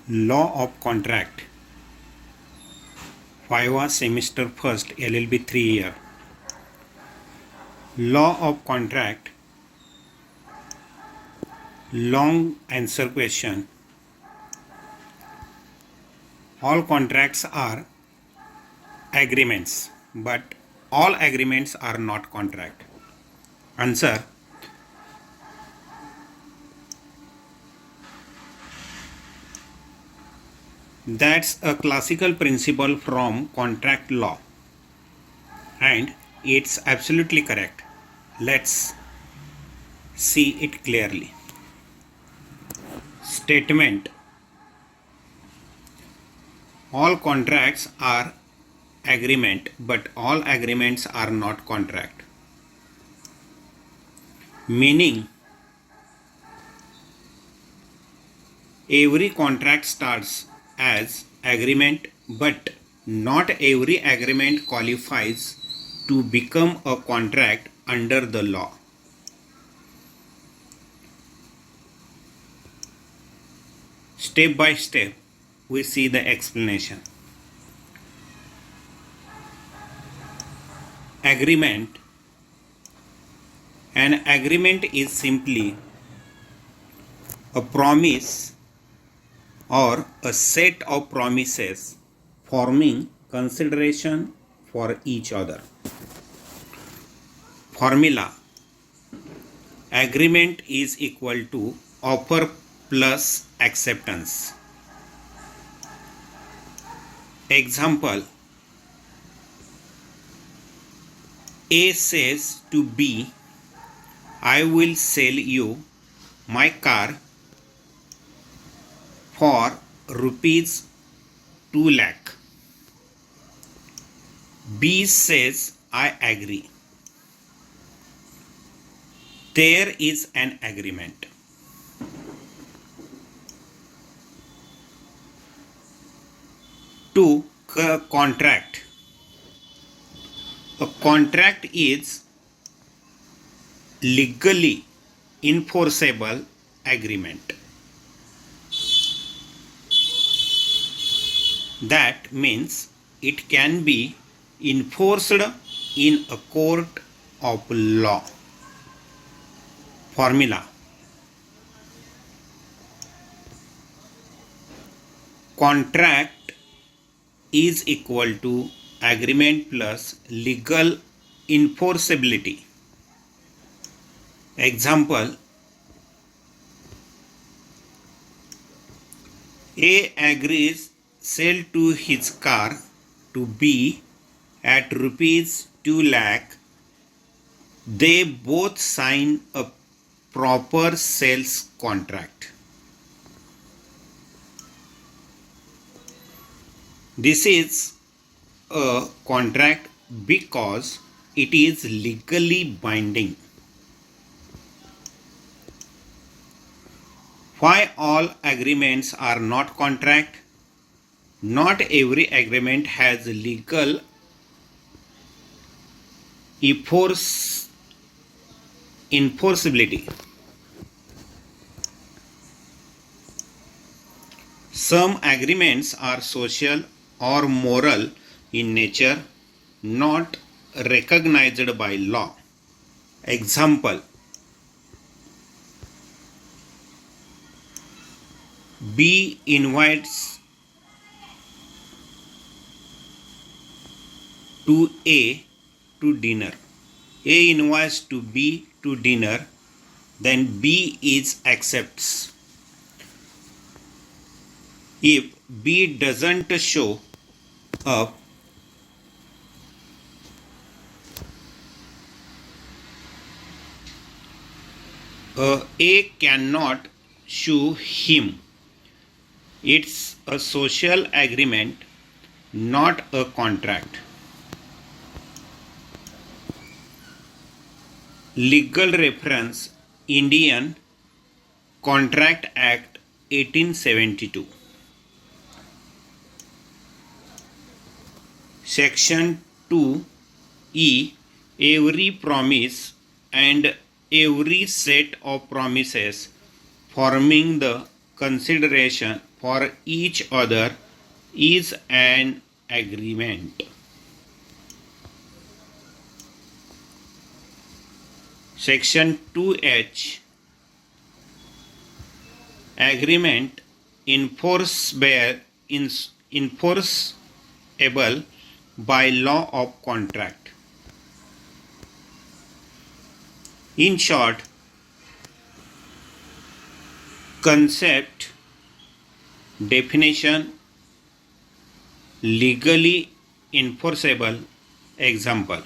Law of Contract Viva Semester First LLB 3 year. Law of Contract. Long answer question. All contracts are agreements, but all agreements are not contract. Answer. That's a classical principle from contract law, and it's absolutely correct. Let's see it clearly. Statement: all contracts are agreement, but all agreements are not contract. Meaning, every contract starts as agreement, but not every agreement qualifies to become a contract under the law. Step by step, we see the explanation. Agreement. An agreement is simply a promise or a set of promises forming consideration for each other. Formula: agreement is equal to offer plus acceptance. Example: A says to B, I will sell you my car for rupees 2 lakh. B says, I agree. There is an agreement. To contract. A contract is legally enforceable agreement. That means it can be enforced in a court of law. Formula: contract is equal to agreement plus legal enforceability. Example: A agrees sell to his car to B at rupees 2 lakh. They both sign a proper sales contract. This is a contract because it is legally binding. Why all agreements are not contract? Not every agreement has legal enforceability. Some agreements are social or moral in nature, not recognized by law. Example: B invites to A to dinner. A invites to B to dinner, then B is accepts. If B doesn't show up, A cannot sue him. It's a social agreement, not a contract. Legal reference: Indian Contract Act 1872. Section 2E. Every promise and every set of promises forming the consideration for each other is an agreement. Section 2H. Agreement enforceable by law of contract. In short, concept, definition, legally enforceable. Example.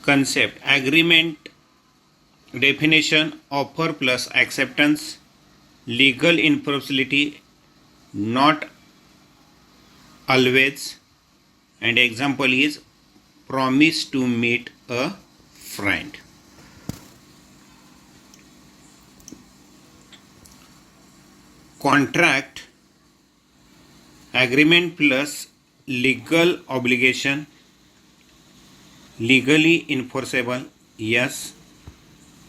Concept: agreement, definition, offer plus acceptance, legal enforceability, not always, and example is promise to meet a friend. Contract: agreement plus legal obligation, legally enforceable, yes,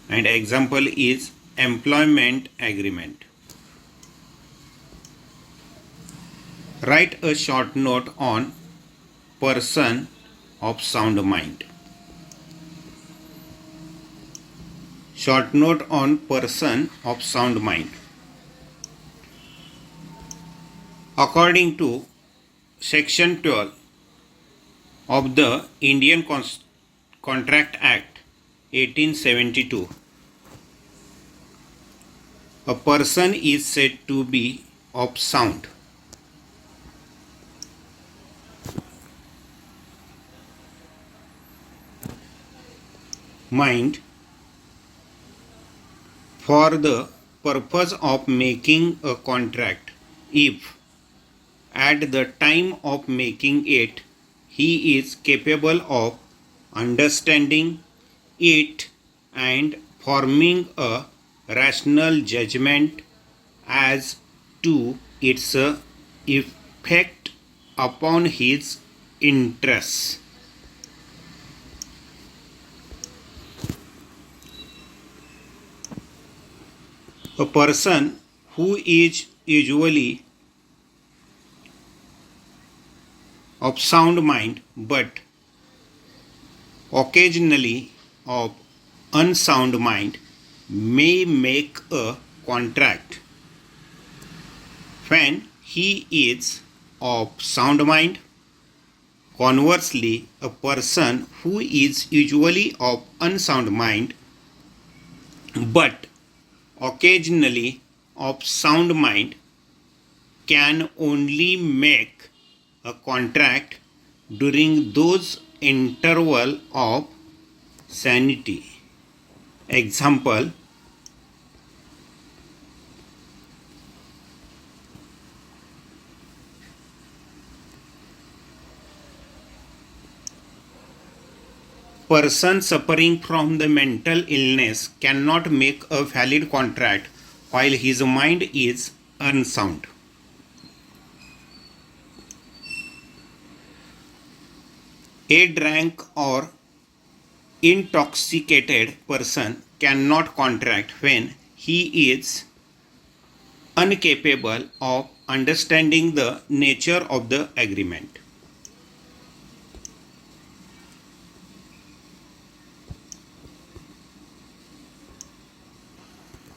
and example is employment agreement. Write a short note on person of sound mind. Short note on person of sound mind. According to Section 12 of the Indian Contract Act 1872, a person is said to be of sound mind for the purpose of making a contract if at the time of making it he is capable of understanding it and forming a rational judgment as to its effect upon his interests. A person who is usually of sound mind but occasionally of unsound mind may make a contract when he is of sound mind. Conversely, a person who is usually of unsound mind but occasionally of sound mind can only make a contract during those interval of sanity. Example: person suffering from the mental illness cannot make a valid contract while his mind is unsound. A drunk or intoxicated person cannot contract when he is incapable of understanding the nature of the agreement.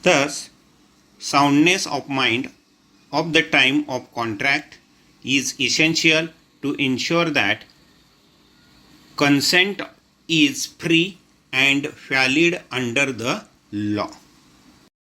Thus, soundness of mind of the time of contract is essential to ensure that consent is free and valid under the law.